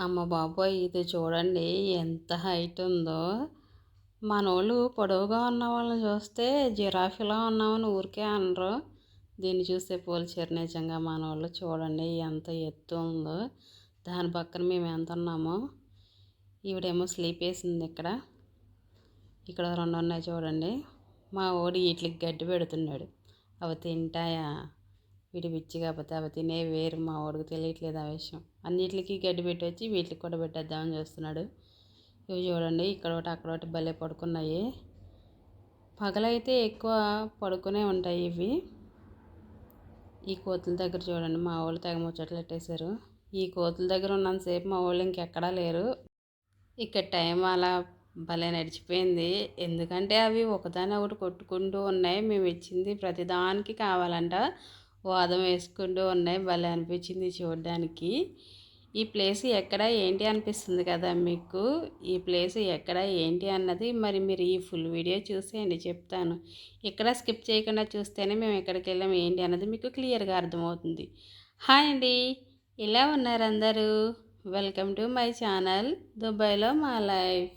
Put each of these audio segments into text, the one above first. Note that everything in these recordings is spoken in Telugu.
అమ్మ బాబోయ్! ఇది చూడండి ఎంత హైట్ ఉందో. మనోళ్ళు పొడవుగా ఉన్న వాళ్ళని చూస్తే జిరాఫీలా ఉన్నామని ఊరికే అనరు. దీన్ని చూస్తే పోల్చారు నిజంగా మనోళ్ళు. చూడండి ఎంత ఎత్తు ఉందో. దాని పక్కన మేము ఎంత ఉన్నామో. ఈవిడేమో స్లీప్ వేసింది ఇక్కడ. ఇక్కడ 2 ఉన్నాయి చూడండి. మా వోడు ఈట్లికి గడ్డి పెడుతున్నాడు. అవి తింటాయా? వీడి పిచ్చి కాకపోతే అవి తినేవి వేరు. మా వాడికి తెలియట్లేదు ఆ విషయం. అన్నిటికి గడ్డి పెట్టి వచ్చి వీటికి కూడా పెట్టేద్దామని చూస్తున్నాడు. ఇవి చూడండి ఇక్కడ ఒకటి అక్కడ ఒకటి భలే పడుకున్నాయి. పగలైతే ఎక్కువ పడుకునే ఉంటాయి ఇవి. ఈ కోతుల దగ్గర చూడండి మా వాళ్ళు తెగ ముచ్చట్లు పెట్టేశారు. ఈ కోతుల దగ్గర ఉన్నంతసేపు మా వాళ్ళు ఇంకెక్కడా లేరు. ఇక్కడ టైం అలా భలే నడిచిపోయింది. ఎందుకంటే అవి ఒకదాని ఒకటి కొట్టుకుంటూ ఉన్నాయి. మేము ఇచ్చింది ప్రతిదానికి కావాలంట. వాదం వేసుకుంటూ ఉన్నాయి. భలే అనిపించింది చూడడానికి. ఈ ప్లేస్ ఎక్కడ ఏంటి అనిపిస్తుంది కదా మీకు. ఈ ప్లేస్ ఎక్కడ ఏంటి అన్నది మరి మీరు ఈ ఫుల్ వీడియో చూసేయండి చెప్తాను. ఇక్కడ స్కిప్ చేయకుండా చూస్తేనే మేము ఎక్కడికి వెళ్ళాం ఏంటి అన్నది మీకు క్లియర్గా అర్థమవుతుంది. హాయ్ అండి, ఎలా ఉన్నారు అందరూ? వెల్కమ్ టు మై ఛానల్ దుబాయ్లో మా లైఫ్.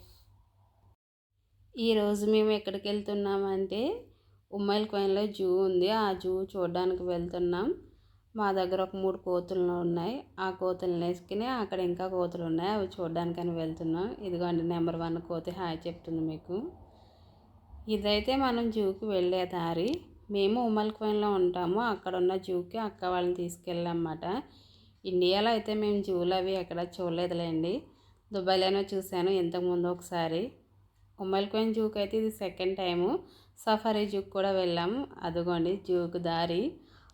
ఈరోజు మేము ఎక్కడికి వెళ్తున్నామంటే ఉమ్మైల్ కోయిన్లో జూ ఉంది. ఆ జూ చూడడానికి వెళ్తున్నాం. మా దగ్గర ఒక 3 కోతులు ఉన్నాయి. ఆ కోతులను వేసుకుని అక్కడ ఇంకా కోతులు ఉన్నాయి. అవి చూడడానికని వెళ్తున్నాం. ఇదిగోండి నెంబర్ 1 కోతి హాయ్ చెప్తుంది మీకు. ఇదైతే మనం జూకి వెళ్ళే దారి. మేము ఉమ్మల్ కోయిన్లో ఉంటాము. అక్కడ ఉన్న జూకి అక్క వాళ్ళని తీసుకెళ్ళామన్నమాట. ఇండియాలో అయితే మేము జూలు అవి ఎక్కడ చూడలేదులేండి. దుబాయ్లోనే చూశాను ఇంతకుముందు ఒకసారి. ఉమ్మల్ కోయిన్ జూకి అయితే ఇది సెకండ్ టైము. సఫారీ జూకి కూడా వెళ్ళాము. అదిగోండి జూకి దారి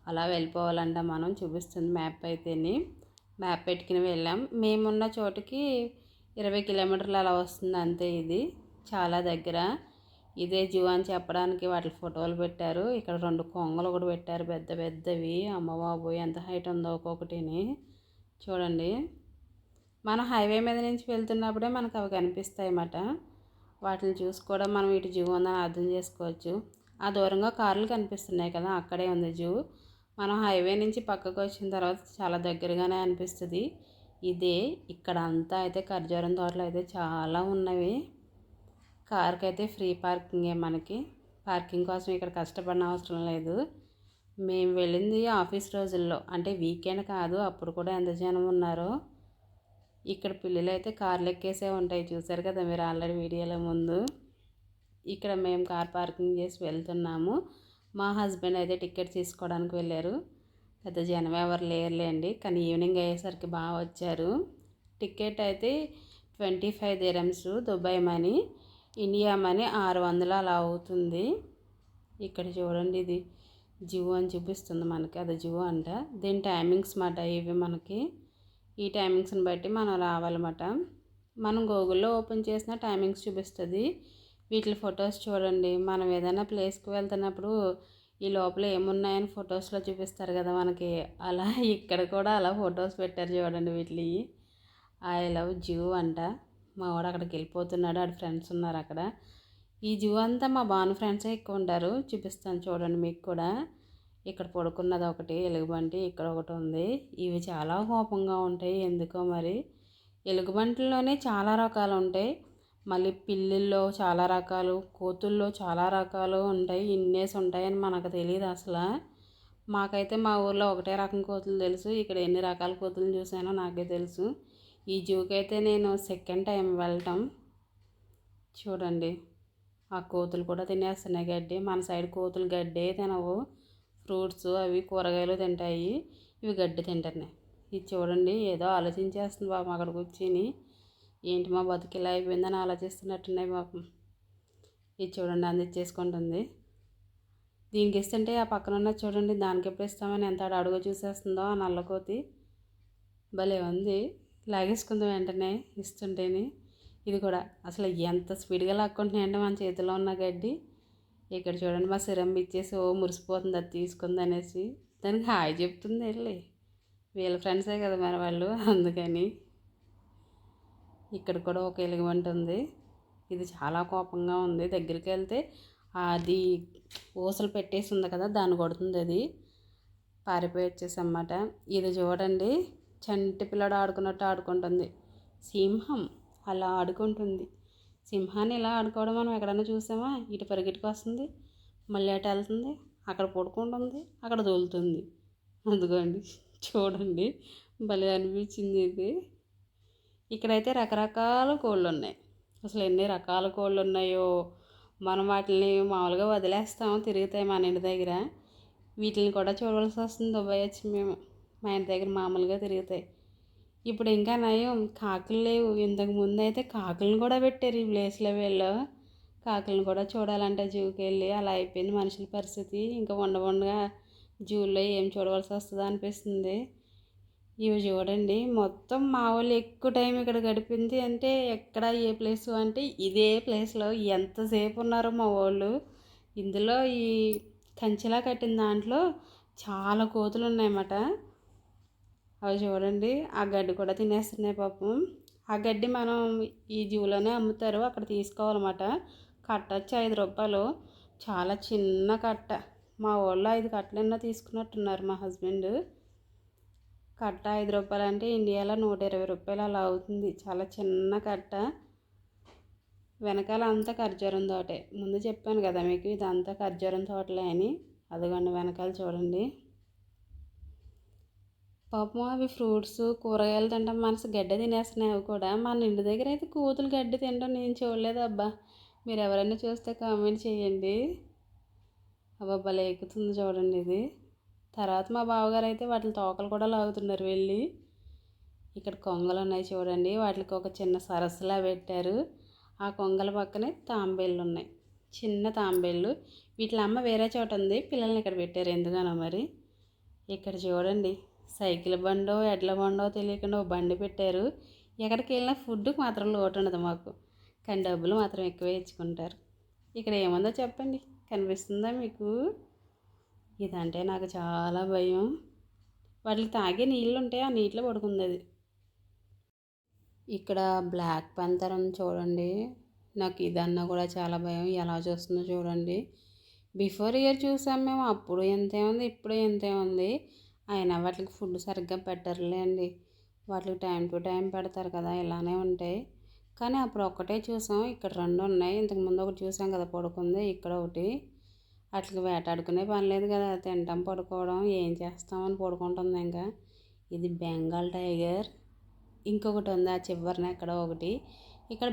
అలా వెళ్ళిపోవాలంట. మనం చూపిస్తుంది మ్యాప్ అయితేని. మ్యాప్ పెట్టుకుని వెళ్ళాం. మేమున్న చోటుకి 20 కిలోమీటర్లు అలా వస్తుంది అంతే. ఇది చాలా దగ్గర. ఇదే జూ అని చెప్పడానికి వాటి ఫోటోలు పెట్టారు. ఇక్కడ 2 కొంగలు కూడా పెట్టారు పెద్ద పెద్దవి. అమ్మ బాబోయ్ ఎంత హైట్ ఉందో ఒక్కొక్కటిని చూడండి. మనం హైవే మీద నుంచి వెళ్తున్నప్పుడే మనకు అవి కనిపిస్తాయి అన్నమాట. వాటిని చూసి కూడా మనం ఇటు జూ ఉందని అర్థం చేసుకోవచ్చు. ఆ దూరంగా కార్లు కనిపిస్తున్నాయి కదా, అక్కడే ఉంది జూ. మనం హైవే నుంచి పక్కకు వచ్చిన తర్వాత చాలా దగ్గరగానే అనిపిస్తుంది. ఇదే ఇక్కడ అంతా అయితే ఖర్జూరం తోటలు అయితే చాలా ఉన్నవి. కార్కి అయితే ఫ్రీ పార్కింగే మనకి. పార్కింగ్ కోసం ఇక్కడ కష్టపడిన అవసరం లేదు. మేము వెళ్ళింది ఆఫీస్ రోజుల్లో, అంటే వీకెండ్ కాదు. అప్పుడు కూడా ఎంత జనం ఉన్నారో. ఇక్కడ పిల్లలు అయితే కార్లు ఎక్కేసే ఉంటాయి చూసారు కదా మీరు ఆల్రెడీ వీడియోలో ముందు. ఇక్కడ మేము కార్ పార్కింగ్ చేసి వెళ్తున్నాము. మా హస్బెండ్ అయితే టికెట్ తీసుకోవడానికి వెళ్ళారు. పెద్ద జనం ఎవరు లేరులేండి, కానీ ఈవినింగ్ అయ్యేసరికి బాగా వచ్చారు. టికెట్ అయితే 25 dirhams Dubai money, India money 600 అలా అవుతుంది. ఇక్కడ చూడండి ఇది జూ అని చూపిస్తుంది మనకి. అది జూ అంట. దీని టైమింగ్స్ మాట ఇవి మనకి. ఈ టైమింగ్స్ని బట్టి మనం రావాలన్నమాట. మనం గూగుల్లో ఓపెన్ చేసిన టైమింగ్స్ చూపిస్తుంది. వీటి ఫొటోస్ చూడండి. మనం ఏదైనా ప్లేస్కి వెళ్తున్నప్పుడు ఈ లోపల ఏమున్నాయని ఫొటోస్లో చూపిస్తారు కదా మనకి, అలా ఇక్కడ కూడా అలా ఫొటోస్ పెట్టారు చూడండి. వీటి ఐ లవ్ జూ అంట. మా వాడు అక్కడికి వెళ్ళిపోతున్నాడు. ఆడ ఫ్రెండ్స్ ఉన్నారు అక్కడ. ఈ జూ అంతా మా బాను ఫ్రెండ్సే ఎక్కువ ఉంటారు. చూపిస్తాను చూడండి మీకు కూడా. ఇక్కడ పడుకున్నది ఒకటి ఎలుగుబంటి, ఇక్కడ ఒకటి ఉంది. ఇవి చాలా కోపంగా ఉంటాయి ఎందుకో మరి. ఎలుగుబంటిలోనే చాలా రకాలు ఉంటాయి. మళ్ళీ పిల్లిల్లో చాలా రకాలు, కోతుల్లో చాలా రకాలు ఉంటాయి. ఇన్నేసి ఉంటాయని మనకు తెలియదు అసలు. మాకైతే మా ఊర్లో ఒకటే రకం కోతులు తెలుసు. ఇక్కడ ఎన్ని రకాల కోతులు చూసానో నాకే తెలుసు. ఈ జూకి అయితే నేను సెకండ్ టైం వెళ్ళటం. చూడండి ఆ కోతులు కూడా తినేస్తున్నాయి గడ్డి. మన సైడ్ కోతులు గడ్డే తినవు, ఫ్రూట్స్ అవి కూరగాయలు తింటాయి. ఇవి గడ్డి తింటున్నాయి. ఇది చూడండి ఏదో ఆలోచించేస్తుంది పాపం అక్కడ కూర్చొని. ఏంటి మా బతుకు ఇలా అయిపోయిందని ఆలోచిస్తున్నట్టున్నాయి పాపం. ఇది చూడండి అందించేసుకుంటుంది. దీనికి ఇస్తుంటే ఆ పక్కన ఉన్న చూడండి దానికి ఎప్పుడు ఇస్తామని ఎంత అడుగు చూసేస్తుందో ఆ నల్లకోతి. భలే ఉంది. లాగేసుకుందాం వెంటనే ఇస్తుంటేనే. ఇది కూడా అసలు ఎంత స్పీడ్గా లాక్కుంటున్నాయి అంటే మన చేతిలో ఉన్న గడ్డి. ఇక్కడ చూడండి మా సిరంబి ఇచ్చేసి ఓ మురిసిపోతుంది అది తీసుకుంది అనేసి. దానికి హాయ్ చెప్తుంది వెళ్ళి. వీళ్ళ ఫ్రెండ్సే కదా మరి వాళ్ళు, అందుకని. ఇక్కడ కూడా ఒక ఎలుగుబంటి ఉంది. ఇది చాలా కోపంగా ఉంది. దగ్గరికి వెళ్తే అది ఊసలు పెట్టేసి ఉంది కదా, దాన్ని కొడుతుంది. అది పారిపోయి వచ్చేసి అన్నమాట. ఇది చూడండి చంటి పిల్లడు ఆడుకున్నట్టు ఆడుకుంటుంది. సింహం అలా ఆడుకుంటుంది. సింహాన్ని ఇలా ఆడుకోవడం మనం ఎక్కడైనా చూసామా? ఇటు పరిగెట్టుకు వస్తుంది, మళ్ళీ అటు వెళ్తుంది, అక్కడ పడుకుంటుంది, అక్కడ దూలుతుంది. అందుకోండి చూడండి, భలే అనిపించింది ఇది. ఇక్కడైతే రకరకాల కోళ్ళు ఉన్నాయి. అసలు ఎన్ని రకాల కోళ్ళు ఉన్నాయో. మనం వాటిని మామూలుగా వదిలేస్తాము, తిరుగుతాయి మన ఇంటి దగ్గర. వీటిని కూడా చూడవలసి వస్తుంది. దుబాయ్ వచ్చి మేము మా ఇంటి దగ్గర మామూలుగా తిరుగుతాయి. ఇప్పుడు ఇంకా నయం, కాకులు లేవు. ఇంతకు ముందు అయితే కాకులను కూడా పెట్టారు ఈ ప్లేస్లో వీళ్ళు. కాకులను కూడా చూడాలంటే జూకి వెళ్ళి అలా అయిపోయింది మనుషుల పరిస్థితి. ఇంకా ఉండగా జూలో ఏం చూడవలసి వస్తుందో అనిపిస్తుంది. ఇవి చూడండి, మొత్తం మా వాళ్ళు ఎక్కువ టైం ఇక్కడ గడిపింది అంటే ఎక్కడ ఏ ప్లేసు అంటే ఇదే ప్లేస్లో ఎంతసేపు ఉన్నారో మా వాళ్ళు. ఇందులో ఈ కంచెలా కట్టిన దాంట్లో చాలా కోతులు ఉన్నాయన్నమాట. అవి చూడండి, ఆ గడ్డి కూడా తినేస్తున్నాయి పాపం. ఆ గడ్డి మనం ఈ జూలోనే అమ్ముతారు, అక్కడ తీసుకోవాలన్నమాట. కట్ట వచ్చి 5 రూపాయలు, చాలా చిన్న కట్ట. మా వాళ్ళు 5 కట్టలన్నా తీసుకున్నట్టున్నారు మా హస్బెండ్. కట్ట 5 రూపాయలు అంటే ఇండియాలో 120 రూపాయలు అలా అవుతుంది. చాలా చిన్న కట్ట. వెనకాల అంతా ఖర్జూరం తోటే. ముందు చెప్పాను కదా మీకు, ఇదంతా ఖర్జూరం తోటలే అని. అదిగోండి వెనకాల చూడండి. పాపం అవి ఫ్రూట్స్ కూరగాయలు తింటాం, మనసు గడ్డ తినేస్తున్నాయి. అవి కూడా మన ఇంటి దగ్గర అయితే కూతులు గడ్డి తింటాం నేను చూడలేదు అబ్బా. మీరు ఎవరైనా చూస్తే కామెంట్ చేయండి. అబ్బా భలే ఎక్కుతుంది చూడండి ఇది. తర్వాత మా బావగారు అయితే వాటి తోకలు కూడా లాగుతున్నారు వెళ్ళి. ఇక్కడ కొంగలు ఉన్నాయి చూడండి, వాటికి ఒక చిన్న సరస్సులా పెట్టారు. ఆ కొంగల పక్కనే తాంబేళ్ళు ఉన్నాయి, చిన్న తాంబేళ్ళు. వీటి అమ్మ వేరే చోట ఉంది, పిల్లల్ని ఇక్కడ పెట్టారు ఎందుకనో మరి. ఇక్కడ చూడండి, సైకిల్ బండో ఎడ్ల బండో తెలియకుండా ఒక బండి పెట్టారు. ఎక్కడికి వెళ్ళినా ఫుడ్కి మాత్రం లోటు ఉండదు మాకు, కానీ డబ్బులు మాత్రం ఎక్కువే ఇచ్చుకుంటారు. ఇక్కడ ఏముందో చెప్పండి, కనిపిస్తుందా మీకు? ఇదంటే నాకు చాలా భయం. వాటికి తాగే నీళ్ళు ఉంటాయి, ఆ నీటిలో పడుకుంది అది. ఇక్కడ బ్లాక్ పంతర్ ఉంది చూడండి. నాకు ఇదన్నా కూడా చాలా భయం. ఎలా చూస్తుందో చూడండి. బిఫోర్ ఇయర్ చూసాం మేము, అప్పుడు ఎంతే ఉంది, ఇప్పుడు ఎంతే ఉంది. అయినా వాటికి ఫుడ్ సరిగ్గా పెట్టరులేండి. వాటికి టైం టు టైం పెడతారు కదా, ఇలానే ఉంటాయి. కానీ అప్పుడు ఒక్కటే చూసాం, ఇక్కడ 2 ఉన్నాయి. ఇంతకుముందు ఒకటి చూసాం కదా పడుకుంది, ఇక్కడ ఒకటి. వాటికి వేటాడుకునే పని లేదు కదా, తినటం పడుకోవడం, ఏం చేస్తామని పడుకుంటుంది. ఇంకా ఇది బెంగాల్ టైగర్. ఇంకొకటి ఉంది ఆ చివరిన ఎక్కడ ఒకటి. ఇక్కడ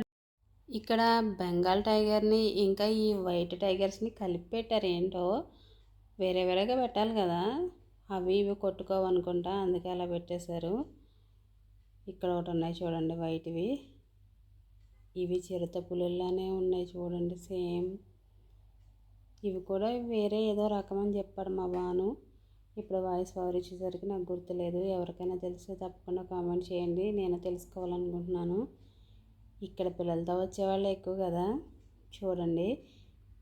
ఇక్కడ బెంగాల్ టైగర్ని ఇంకా ఈ వైట్ టైగర్స్ని కలిపి పెట్టారు. ఏంటో వేరే వేరేగా పెట్టాలి కదా, అవి ఇవి కొట్టుకోవనుకుంటా, అందుకే అలా పెట్టేశారు. ఇక్కడ ఒకటి ఉన్నాయి చూడండి వైట్వి. ఇవి చిరుత పులుల్లానే ఉన్నాయి చూడండి సేమ్. ఇవి కూడా వేరే ఏదో రకం అని చెప్పాడు మా బాను. ఇప్పుడు వాయిస్ ఓవర్ ఇచ్చేసరికి నాకు గుర్తులేదు. ఎవరికైనా తెలిస్తే తప్పకుండా కామెంట్ చేయండి, నేను తెలుసుకోవాలనుకుంటున్నాను. ఇక్కడ పిల్లలతో వచ్చేవాళ్ళు ఎక్కువ కదా. చూడండి,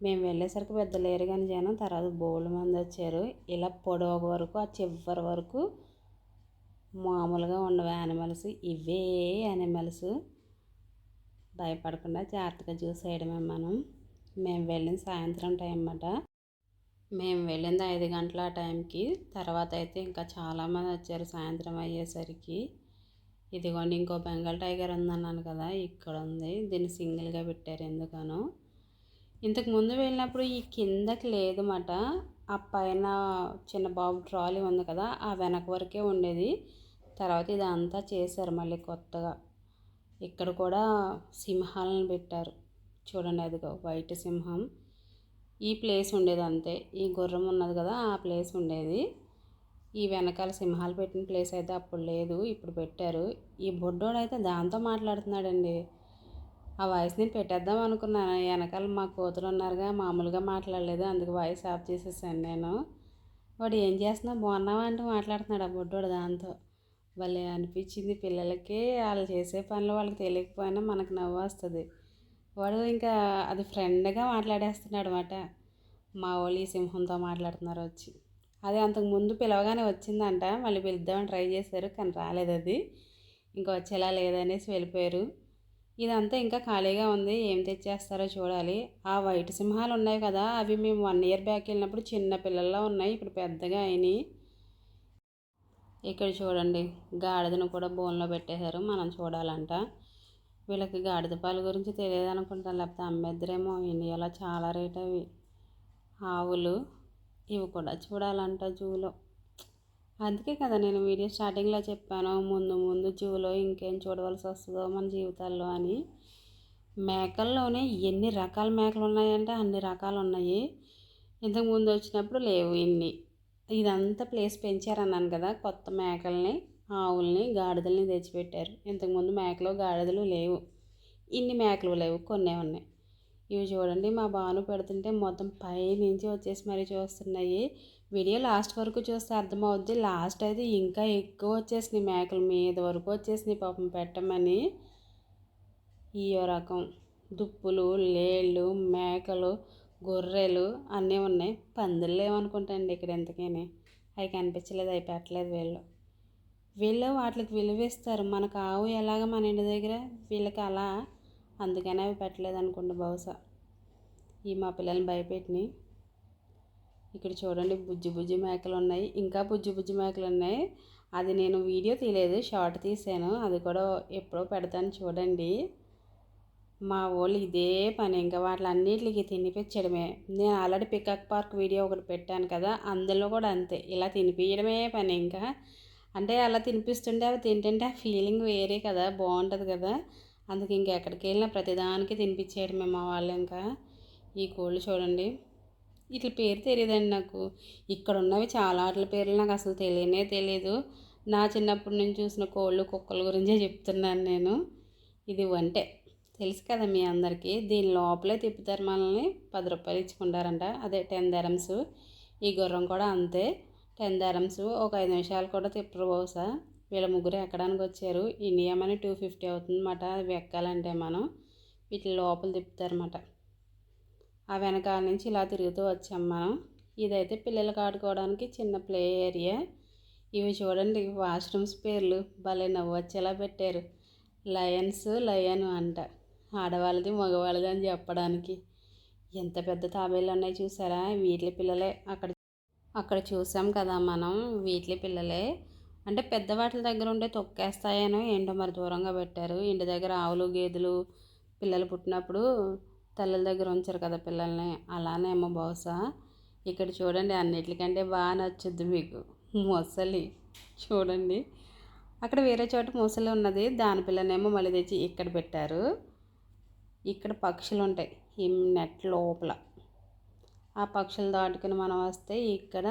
మేము వెళ్ళేసరికి పెద్ద లేరు కానీ జనం, తర్వాత బోల్డ్ మంది వచ్చారు. ఇలా పొడవు వరకు ఆ చివరి వరకు మామూలుగా ఉండవు యానిమల్స్. ఇవే యానిమల్స్. భయపడకుండా జాగ్రత్తగా చూసేయడమే మనం. మేము వెళ్ళిన సాయంత్రం టైం అన్నమాట. మేము వెళ్ళింది 5 గంటల టైంకి. తర్వాత అయితే ఇంకా చాలామంది వచ్చారు సాయంత్రం అయ్యేసరికి. ఇదిగోండి ఇంకో బెంగాల్ టైగర్ ఉందన్నాను కదా, ఇక్కడ ఉంది. దీన్ని సింగిల్గా పెట్టారు ఎందుకనో. ఇంతకుముందు వెళ్ళినప్పుడు ఈ కిందకి లేదన్నమాట. ఆ పైన చిన్న బాబు ట్రాలీ ఉంది కదా, ఆ వెనక వరకే ఉండేది. తర్వాత ఇదంతా చేశారు మళ్ళీ కొత్తగా. ఇక్కడ కూడా సింహాలను పెట్టారు చూడండి. అదిగో వైట్ సింహం. ఈ ప్లేస్ ఉండేది అంతే, ఈ గుర్రం ఉన్నది కదా ఆ ప్లేస్ ఉండేది. ఈ వెనకాల సింహాలు పెట్టిన ప్లేస్ అయితే అప్పుడు లేదు, ఇప్పుడు పెట్టారు. ఈ బొడ్డోడు అయితే దాంతో మాట్లాడుతున్నాడండి. ఆ వాయిస్ నేను పెట్టేద్దాం అనుకున్నాను, వెనకాల మా కూతురు ఉన్నారుగా, మామూలుగా మాట్లాడలేదు, అందుకు వాయిస్ ఆఫ్ చేసేసాను నేను. వాడు ఏం చేస్తున్నావు బాగున్నావా అంటూ మాట్లాడుతున్నాడు ఆ బొడ్డోడు దాంతో. భలే అనిపించింది. పిల్లలకి వాళ్ళు చేసే పనులు వాళ్ళకి తెలియకపోయినా మనకు నవ్వు వస్తుంది. వాడు ఇంకా అది ఫ్రెండ్గా మాట్లాడేస్తున్నాడు అనమాట. మా వాళ్ళు ఈ సింహంతో మాట్లాడుతున్నారు వచ్చి. అది అంతకుముందు పిలవగానే వచ్చిందంట, మళ్ళీ పిలుద్దామని ట్రై చేశారు కానీ రాలేదు. అది ఇంకా వచ్చేలా లేదనేసి వెళ్ళిపోయారు. ఇదంతా ఇంకా ఖాళీగా ఉంది, ఏం తెచ్చేస్తారో చూడాలి. ఆ వైట్ సింహాలు ఉన్నాయి కదా, అవి మేము 1 ఇయర్ బ్యాక్ వెళ్ళినప్పుడు చిన్న పిల్లల్లో ఉన్నాయి, ఇప్పుడు పెద్దగా అయినాయి. ఇక్కడ చూడండి, గాడిదను కూడా బోన్లో పెట్టేశారు మనం చూడాలంట. వీళ్ళకి గాడిద పాల గురించి తెలియదు అనుకుంటాను, లేకపోతే అమ్మేద్దరేమో. ఇండియాలో చాలా రేట్ అవి ఆవులు. ఇవి కూడా చూడాలంట జూలో. అందుకే కదా నేను వీడియో స్టార్టింగ్లో చెప్పాను, ముందు ముందు జూలో ఇంకేం చూడవలసి వస్తుందో మన జీవితాల్లో అని. మేకల్లోనే ఎన్ని రకాల మేకలు ఉన్నాయంటే అన్ని రకాలు ఉన్నాయి. ఇంతకు ముందు వచ్చినప్పుడు లేవు ఇన్ని. ఇదంతా ప్లేస్ పెంచారన్నాను కదా, కొత్త మేకల్ని, ఆవుల్ని, గాడిదల్ని తెచ్చిపెట్టారు. ఇంతకుముందు మేకలు గాడిదలు లేవు, ఇన్ని మేకలు లేవు, కొన్నే ఉన్నాయి. ఇవి చూడండి, మా బాను పెడుతుంటే మొత్తం పై నుంచి వచ్చేసి మరీ చూస్తున్నాయి. వీడియో లాస్ట్ వరకు చూస్తే అర్థమవుద్ది. లాస్ట్ అయితే ఇంకా ఎక్కువ వచ్చేసినాయి, మేకలు మీద వరకు వచ్చేసినాయి పాపం పెట్టమని. ఈ రకం దుప్పులు, లేళ్ళు, మేకలు, గొర్రెలు అన్నీ ఉన్నాయి. పందులు లేవనుకుంటాండి ఇక్కడ ఎంతకని. అవి కనిపించలేదు, అవి పెట్టలేదు వీళ్ళు వాటికి విలువిస్తారు. మనకు ఆవు ఎలాగ మన ఇంటి దగ్గర, వీళ్ళకి అలా, అందుకని అవి పెట్టలేదు అనుకోండి బహుశా. ఈ మా పిల్లల్ని భయపెట్టినాయి. ఇక్కడ చూడండి బుజ్జి బుజ్జి మేకలు ఉన్నాయి, ఇంకా బుజ్జి బుజ్జి మేకలు ఉన్నాయి. అది నేను వీడియో తీయలేదు, షార్ట్ తీసాను, అది కూడా ఎప్పుడో పెడతాను చూడండి. మా వాళ్ళు ఇదే పని, ఇంకా వాటిలన్నిటికి తినిపించడమే. నేను ఆల్రెడీ పికాక్ పార్క్ వీడియో ఒకటి పెట్టాను కదా, అందులో కూడా అంతే, ఇలా తినిపించడమే పని. ఇంకా అంటే అలా తినిపిస్తుంటే అవి తింటుంటే ఆ ఫీలింగ్ వేరే కదా, బాగుంటుంది కదా. అందుకే ఇంకా ఎక్కడికి వెళ్ళినా ప్రతిదానికి తినిపించేయడమే మా వాళ్ళు. ఇంకా ఈ కోళ్ళు చూడండి, ఇట్ల పేరు తెలియదండి నాకు. ఇక్కడ ఉన్నవి చాలా వాటి పేర్లు నాకు అసలు తెలియదు. నా చిన్నప్పటి నుంచి చూసిన కోళ్ళు, కుక్కల గురించే చెప్తున్నాను నేను. ఇది వంటే తెలుసు కదా మీ అందరికీ. దీని లోపలే తిప్పుతారు, మనల్ని 10 రూపాయలు ఇచ్చుకుంటారంట, అదే 10 dirhams. ఈ గుర్రం కూడా అంతే, 10 dirhams. ఒక 5 నిమిషాలు కూడా తిప్పరు బహుశా. వీళ్ళ ముగ్గురు ఎక్కడానికి వచ్చారు. ఇండియా మనీ 250 అవుతుందన్నమాట అవి ఎక్కాలంటే. మనం వీటి లోపల తిప్పుతారన్నమాట. ఆ వెనకాల నుంచి ఇలా తిరుగుతూ వచ్చాం మనం. ఇదైతే పిల్లలకు ఆడుకోవడానికి చిన్న ప్లే ఏరియా. ఇవి చూడండి వాష్రూమ్స్ పేర్లు భలే నవ్వు వచ్చేలా పెట్టారు. లయన్ అంట, ఆడవాళ్ళది మగవాళ్ళది అని చెప్పడానికి. ఎంత పెద్ద తాబేళ్ళు ఉన్నాయి చూసారా, వీటి పిల్లలే. అక్కడ చూసాం కదా మనం, వీటి పిల్లలే. అంటే పెద్దవాటి దగ్గర ఉండే తొక్కేస్తాయనో ఏంటో మరి దూరంగా పెట్టారు. ఇంటి దగ్గర ఆవులు, గేదెలు పిల్లలు పుట్టినప్పుడు తల్లుల దగ్గర ఉంచారు కదా పిల్లల్ని, అలానేమో బహుశా. ఇక్కడ చూడండి, అన్నిటికంటే బాగా నచ్చుద్ది మీకు మొసలి. చూడండి, అక్కడ వేరే చోట మొసలి ఉన్నది, దాని పిల్లనేమో మళ్ళీ తెచ్చి ఇక్కడ పెట్టారు. ఇక్కడ పక్షులు ఉంటాయి ఈ నెట్ లోపల. ఆ పక్షులు దాటుకుని మనం వస్తే ఇక్కడ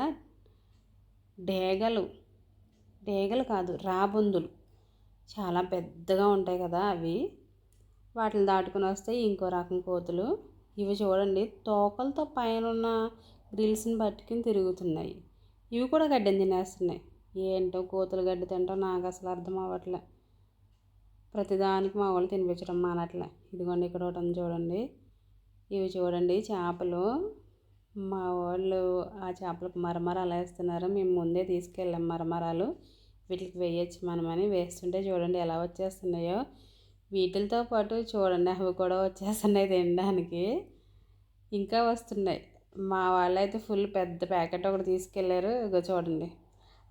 డేగలు కాదు, రాబందులు చాలా పెద్దగా ఉంటాయి కదా అవి. వాటిని దాటుకుని వస్తే ఇంకో రకం కోతులు. ఇవి చూడండి, తోకలతో పైన ఉన్న గ్రిల్స్ని పట్టుకుని తిరుగుతున్నాయి. ఇవి కూడా గడ్డిని తినేస్తున్నాయి. ఏంటో కోతులు గడ్డి తింటో నాకు అసలు అర్థం అవ్వట్లే. ప్రతిదానికి మా వాళ్ళు తినిపించడం మానట్లే. ఇదిగోండి ఇక్కడ ఒకటి చూడండి. ఇవి చూడండి చేపలు. మా వాళ్ళు ఆ చేపలకు మరమరాలు వేస్తున్నారు. మేము ముందే తీసుకెళ్ళాం మరమరాలు, వీటికి వేయచ్చు మనమని. వేస్తుంటే చూడండి ఎలా వచ్చేస్తున్నాయో. వీటితో పాటు చూడండి అవి కూడా వచ్చేస్తున్నాయి తినడానికి, ఇంకా వస్తున్నాయి. మా వాళ్ళైతే ఫుల్ పెద్ద ప్యాకెట్ ఒకటి తీసుకెళ్లారు. ఇగో చూడండి,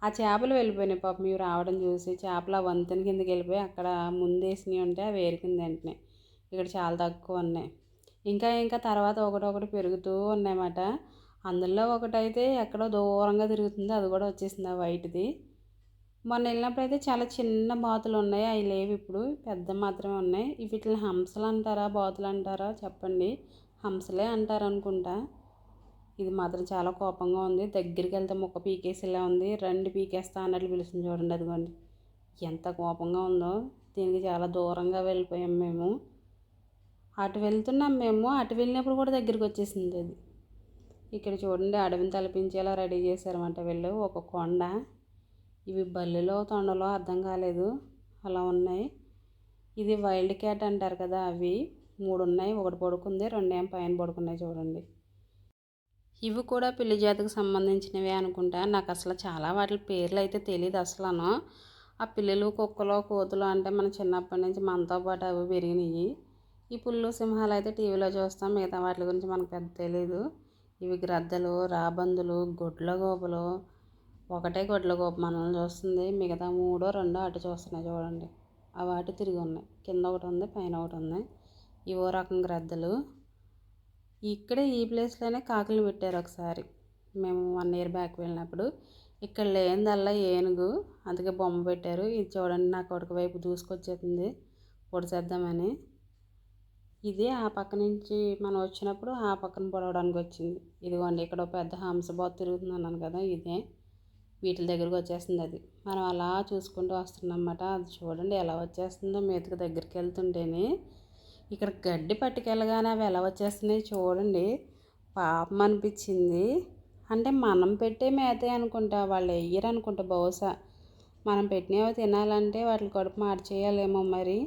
ఆ చేపలు వెళ్ళిపోయినాయి పాపం. ఇవి రావడం చూసి చేపలు ఆ వంతెన కిందకి వెళ్ళిపోయి అక్కడ ముందేసినవి ఉంటే అవి ఏరికింది వెంటనే. ఇక్కడ చాలా తక్కువ ఉన్నాయి. ఇంకా తర్వాత ఒకటొకటి పెరుగుతూ ఉన్నాయన్నమాట. అందులో ఒకటైతే ఎక్కడో దూరంగా తిరుగుతుంది, అది కూడా వచ్చేసింది ఆ వైట్ది. మొన్న వెళ్ళినప్పుడు అయితే చాలా చిన్న బాతులు ఉన్నాయి, అవి లేవు ఇప్పుడు, పెద్ద మాత్రమే ఉన్నాయి. వీటిని హంసలు అంటారా బాతులు అంటారా చెప్పండి. హంసలే అంటారు అనుకుంటా. ఇది మాత్రం చాలా కోపంగా ఉంది. దగ్గరికి వెళ్తే ముక్క పీకేసేలా ఉంది. రెండు పీకేస్తా అన్నట్లు పిలుస్తుంది చూడండి. అదిగోండి ఎంత కోపంగా ఉందో. దీనికి చాలా దూరంగా వెళ్ళిపోయాం మేము. అటు వెళ్తున్నాం మేము, అటు వెళ్ళినప్పుడు కూడా దగ్గరికి వచ్చేసింది అది. ఇక్కడ చూడండి అడవిని తలపించేలా రెడీ చేశారన్నమాట వీళ్ళు. ఒక కొండ. ఇవి బల్లిలో తొండలో అర్థం కాలేదు, అలా ఉన్నాయి. ఇది వైల్డ్ క్యాట్ అంటారు కదా, అవి 3 ఉన్నాయి. ఒకటి పడుకుంది, 2 ఏం పైన పడుకున్నాయి చూడండి. ఇవి కూడా పిల్లి జాతికి సంబంధించినవే అనుకుంటా. నాకు అసలు చాలా వాటి పేర్లు అయితే తెలియదు అసలు. ఆ పిల్లలు, కుక్కలు, కోతులు అంటే మన చిన్నప్పటి నుంచి మనతో పాటు అవి పెరిగినాయి. ఈ పుల్లు, సింహాలు అయితే టీవీలో చూస్తాం, మిగతా వాటి గురించి మనకు పెద్ద తెలీదు. ఇవి గ్రద్దలు, రాబందులు, గొడ్ల గోపలు. ఒకటే గొడ్ల గోప మనల్ని చూస్తుంది, మిగతా 3 2 అటు చూస్తున్నాయి చూడండి. ఆ వాటి తిరిగి ఉన్నాయి. కింద ఒకటి ఉంది, పైన ఒకటి ఉంది. ఇవో రకం గ్రద్దలు. ఇక్కడే ఈ ప్లేస్లోనే కాకులు పెట్టారు ఒకసారి మేము 1 ఇయర్ బ్యాక్ వెళ్ళినప్పుడు. ఇక్కడ లేనిదల్లా ఏనుగు, అందుకే బొమ్మ పెట్టారు. ఇది చూడండి, నా కొడుకు వైపు దూసుకొచ్చేస్తుంది పొడిచేద్దామని. ఇది ఆ పక్క నుంచి మనం వచ్చినప్పుడు ఆ పక్కన పొడవడానికి వచ్చింది. ఇదిగోండి, ఇక్కడ పెద్ద హంసబాత్ తిరుగుతుంది అన్నాను కదా, ఇదే వీటి దగ్గరకు వచ్చేస్తుంది. అది మనం అలా చూసుకుంటూ వస్తున్నమాట. అది చూడండి ఎలా వచ్చేస్తుందో మీదకి దగ్గరికి వెళ్తుంటేనే. ఇక్కడ గడ్డి పట్టుకెళ్ళగానే అవి ఎలా వచ్చేస్తున్నాయి చూడండి, పాపం అనిపించింది. అంటే మనం పెట్టే మేతే అనుకుంటా, వాళ్ళు వెయ్యరు అనుకుంటా బహుశా. మనం పెట్టినవి తినాలంటే వాటి కడుపు మార్చేయాలేమో మరి.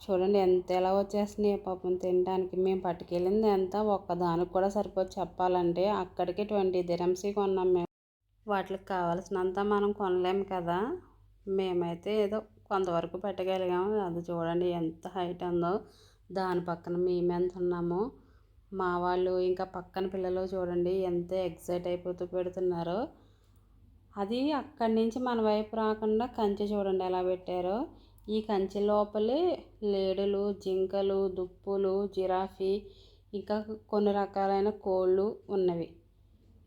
చూడండి ఎంత ఎలా వచ్చేస్తున్నాయి పాపం తినడానికి. మేము పట్టుకెళ్ళింది ఎంత, ఒక్కదానికి కూడా సరిపోదు చెప్పాలంటే. అక్కడికి 20 dirhams కొన్నాం మేము. వాటికి కావాల్సినంత మనం కొనలేము కదా. మేమైతే ఏదో కొంతవరకు పెట్టగలిగాము. అది చూడండి ఎంత హైట్ ఉందో. దాని పక్కన మేము ఎంత ఉన్నామో. మా వాళ్ళు ఇంకా పక్కన పిల్లలు చూడండి ఎంత ఎక్సైట్ అయిపోతూ పెడుతున్నారో. అది అక్కడి నుంచి మన వైపు రాకుండా కంచె చూడండి ఎలా పెట్టారో. ఈ కంచె లోపలే లేడులు, జింకలు, దుప్పులు, జిరాఫీ, ఇంకా కొన్ని రకాలైన కోళ్ళు ఉన్నవి.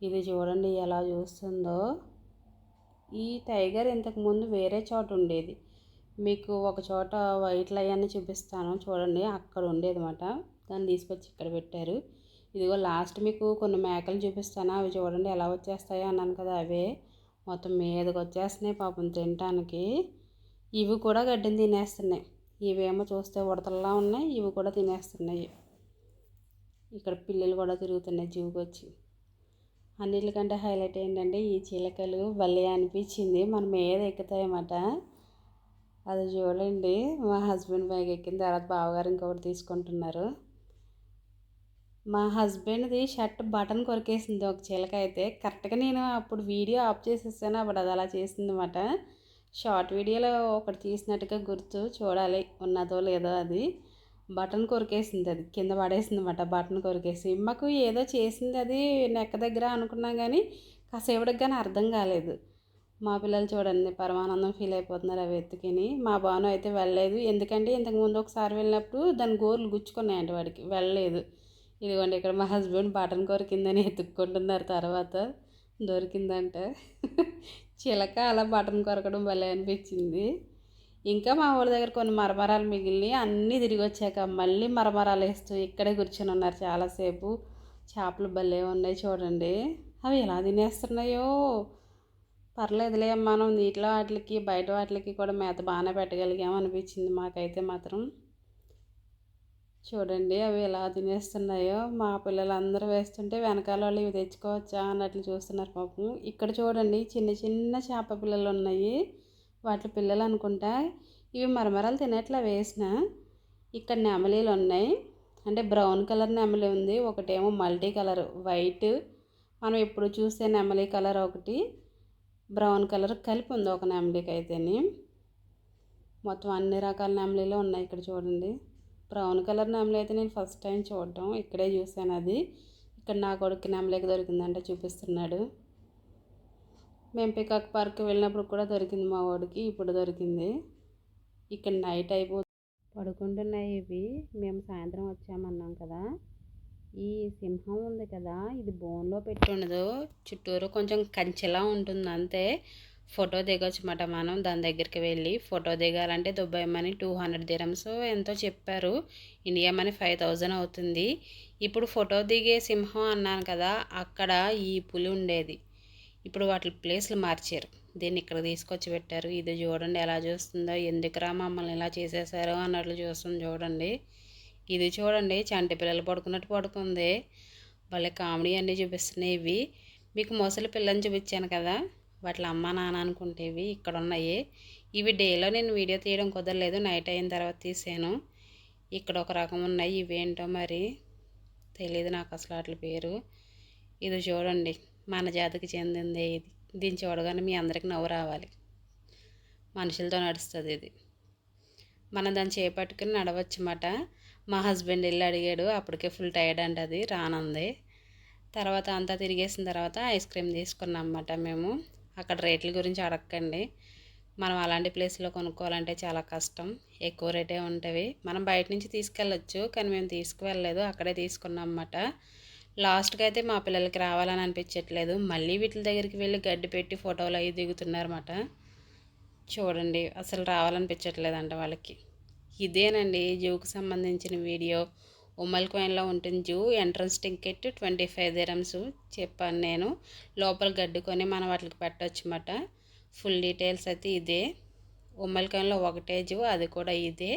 ఇది చూడండి ఎలా చూస్తుందో. ఈ టైగర్ ఇంతకుముందు వేరే చోట ఉండేది. మీకు ఒక చోట వైట్ లయన్ చూపిస్తాను చూడండి, అక్కడ ఉండేది అన్నమాట. దాన్ని తీసుకొచ్చి ఇక్కడ పెట్టారు. ఇదిగో లాస్ట్ మీకు కొన్ని మేకలు చూపిస్తాను, అవి చూడండి ఎలా వచ్చేస్తాయో అన్నాను కదా, అవే మొత్తం మీదకి వచ్చేస్తున్నాయి పాపం తినటానికి. ఇవి కూడా గడ్డిని తినేస్తున్నాయి. ఇవేమో చూస్తే ఉడతల్లా ఉన్నాయి, ఇవి కూడా తినేస్తున్నాయి. ఇక్కడ పిల్లలు కూడా తిరుగుతున్నాయి జూకి వచ్చి. అన్నిటికంటే హైలైట్ ఏంటంటే ఈ చిలకలు భలే అనిపించింది, మన మీద ఎక్కుతాయన్నమాట. అది చూడండి, మా హస్బెండ్ బ్యాగ్ ఎక్కిన తర్వాత బావగారు ఇంకొకటి తీసుకుంటున్నారు. మా హస్బెండ్ది షర్ట్ బటన్ కొరికేసింది ఒక చిలక అయితే. కరెక్ట్గా నేను అప్పుడు వీడియో ఆఫ్ చేసేసాను, అప్పుడు అది అలా చేసింది అన్నమాట. షార్ట్ వీడియోలో ఒకటి తీసినట్టుగా గుర్తు, చూడాలి ఉన్నదో లేదో. అది బటన్ కొరికేసింది, అది కింద పడేసింది అన్నమాట. బటన్ కొరికేసి మాకు ఏదో చేసింది అది నెక్క దగ్గర అనుకున్నాం, కానీ కాసేపటికి కానీ అర్థం కాలేదు. మా పిల్లలు చూడండి పరమానందం ఫీల్ అయిపోతున్నారు అవి ఎత్తుకుని. మా బాను అయితే వెళ్ళలేదు, ఎందుకంటే ఇంతకుముందు ఒకసారి వెళ్ళినప్పుడు దాని గోర్లు గుచ్చుకున్నాయంట, వాడికి వెళ్ళలేదు. ఇదిగోండి ఇక్కడ మా హస్బెండ్ బటన్ కొరికిందని ఎత్తుక్కుంటున్నారు. తర్వాత దొరికిందంట. చిలక అలా బటన్ కొరకడం భలే అనిపించింది. ఇంకా మా ఊరి దగ్గర కొన్ని మరమరాలు మిగిలినవి, అన్నీ తిరిగి వచ్చాక మళ్ళీ మరమరాలు వేస్తూ ఇక్కడే కూర్చొని ఉన్నారు చాలాసేపు. చేపలు భలే ఉన్నాయి చూడండి, అవి ఎలా తినేస్తున్నాయో. పర్లేదులే, మనం నీటిలో వాటికి బయట వాటికి కూడా మేత బాగానే పెట్టగలిగాము అనిపించింది మాకైతే మాత్రం. చూడండి అవి ఎలా తినేస్తున్నాయో. మా పిల్లలందరూ వేస్తుంటే వెనకాల వాళ్ళు ఇవి తెచ్చుకోవచ్చా అన్నట్లు చూస్తున్నారు పాపం. ఇక్కడ చూడండి చిన్న చిన్న చేప పిల్లలు ఉన్నాయి, వాటి పిల్లలు అనుకుంటా. ఇవి మరమరాలు తినేట్లా వేసిన. ఇక్కడ నెమలీలు ఉన్నాయి, అంటే బ్రౌన్ కలర్ నెమలి ఉంది, ఒకటేమో మల్టీ కలర్ వైట్, మనం ఎప్పుడు చూసే నెమలి కలర్ ఒకటి, బ్రౌన్ కలర్ కలిపి ఉంది ఒక నెమలికి అయితేని. మొత్తం అన్ని రకాల నెమలీలు ఉన్నాయి ఇక్కడ చూడండి. బ్రౌన్ కలర్ నెమలి అయితే నేను ఫస్ట్ టైం చూడటం, ఇక్కడే చూశాను అది. ఇక్కడ నా కొడుకు నెమలికి దొరికిందంటే చూపిస్తున్నాడు. మేము పికాక్ పార్క్ వెళ్ళినప్పుడు కూడా దొరికింది మా వాడికి, ఇప్పుడు దొరికింది. ఇక్కడ నైట్ అయిపోతుంది, పడుకుంటున్నాయి ఇవి. మేము సాయంత్రం వచ్చామన్నాం కదా, ఈ సింహం ఉంది కదా, ఇది బోన్లో పెట్టి ఉండదు, చుట్టూరు కొంచెం కంచెలా ఉంటుంది అంతే. ఫోటో దిగొచ్చు అన్నమాట మనం దాని దగ్గరికి వెళ్ళి. ఫోటో దిగాలంటే దుబాయ్ మనీ 200 dirhams ఎంతో చెప్పారు, ఇండియా మనీ 5000 అవుతుంది. ఇప్పుడు ఫోటో దిగే సింహం అన్నాను కదా, అక్కడ ఈ పులి ఉండేది. ఇప్పుడు వాటి ప్లేస్లు మార్చారు, దీన్ని ఇక్కడ తీసుకొచ్చి పెట్టారు. ఇది చూడండి ఎలా చూస్తుందో, ఎందుకురా మమ్మల్ని ఇలా చేసేసారో అన్నట్లు చూస్తుంది చూడండి. ఇది చూడండి చంటి పిల్లలు పడుకున్నట్టు పడుకుంది. భలే కామెడీ అన్నీ చూపిస్తున్నాయి ఇవి. మీకు మొసలి పిల్లని చూపించాను కదా, వాటి అమ్మ నాన్న అనుకుంటేవి ఇక్కడ ఉన్నాయి. ఇవి డేలో నేను వీడియో తీయడం కుదరలేదు, నైట్ అయిన తర్వాత తీసాను. ఇక్కడ ఒక రకం ఉన్నాయి, ఇవేంటో మరి తెలియదు నాకు అసలు వాటి పేరు. ఇది చూడండి మన జాతికి చెందింది ఇది. దీన్ని చూడగానే మీ అందరికి నవ్వు రావాలి, మనుషులతో నడుస్తుంది ఇది. మనం దాన్ని చేపట్టుకుని నడవచ్చు అన్నమాట. మా హస్బెండ్ వెళ్ళి అడిగాడు, అప్పటికే ఫుల్ టైర్డ్ అంట, అది రానుంది. తర్వాత అంతా తిరిగేసిన తర్వాత ఐస్ క్రీమ్ తీసుకున్నాం అన్నమాట మేము. అక్కడ రేట్ల గురించి అడగకండి, మనం అలాంటి ప్లేస్లో కొనుక్కోవాలంటే చాలా కష్టం, ఎక్కువ రేటే ఉంటవి. మనం బయట నుంచి తీసుకెళ్ళొచ్చు, కానీ మేము తీసుకువెళ్ళలేదు, అక్కడే తీసుకున్నాం అన్నమాట. లాస్ట్కి అయితే మా పిల్లలకి రావాలని అనిపించట్లేదు, మళ్ళీ వీటి దగ్గరికి వెళ్ళి గడ్డి పెట్టి ఫోటోలు అవి దిగుతున్నారన్నమాట. చూడండి, అసలు రావాలనిపించట్లేదంట వాళ్ళకి. ఇదేనండి జూకి సంబంధించిన వీడియో. ఉమ్మల్ కాయిన్లో ఉంటుంది జూ. ఎంట్రన్స్ టికెట్ 25 dirhams చెప్పాను నేను. లోపల గడ్డుకొని మనం వాటికి పెట్టవచ్చు అన్నమాట. ఫుల్ డీటెయిల్స్ అయితే ఇదే. ఉమ్మల్ కాయిన్లో ఒకటే జూ, అది కూడా ఇదే.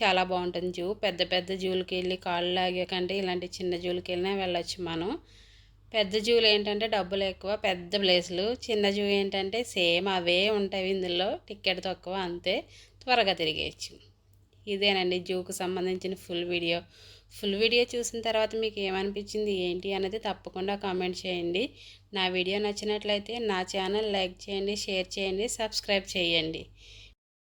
చాలా బాగుంటుంది జూ. పెద్ద పెద్ద జూలకి వెళ్ళి కాళ్ళు లాగే కంటే ఇలాంటి చిన్న జూలకి వెళ్ళినా వెళ్ళొచ్చు మనం. పెద్ద జూలు ఏంటంటే డబ్బులు ఎక్కువ, పెద్ద ప్లేసులు. చిన్న జూ ఏంటంటే సేమ్ అవే ఉంటాయి, ఇందులో టికెట్ తక్కువ, అంతే, త్వరగా తిరిగేయచ్చు. ఇదేనండి జూకు సంబంధించిన ఫుల్ వీడియో చూసిన తర్వాత మీకు ఏమనిపించింది ఏంటి అనేది తప్పకుండా కామెంట్ చేయండి. నా వీడియో నచ్చినట్లయితే నా ఛానల్ లైక్ చేయండి, షేర్ చేయండి, సబ్స్క్రైబ్ చేయండి.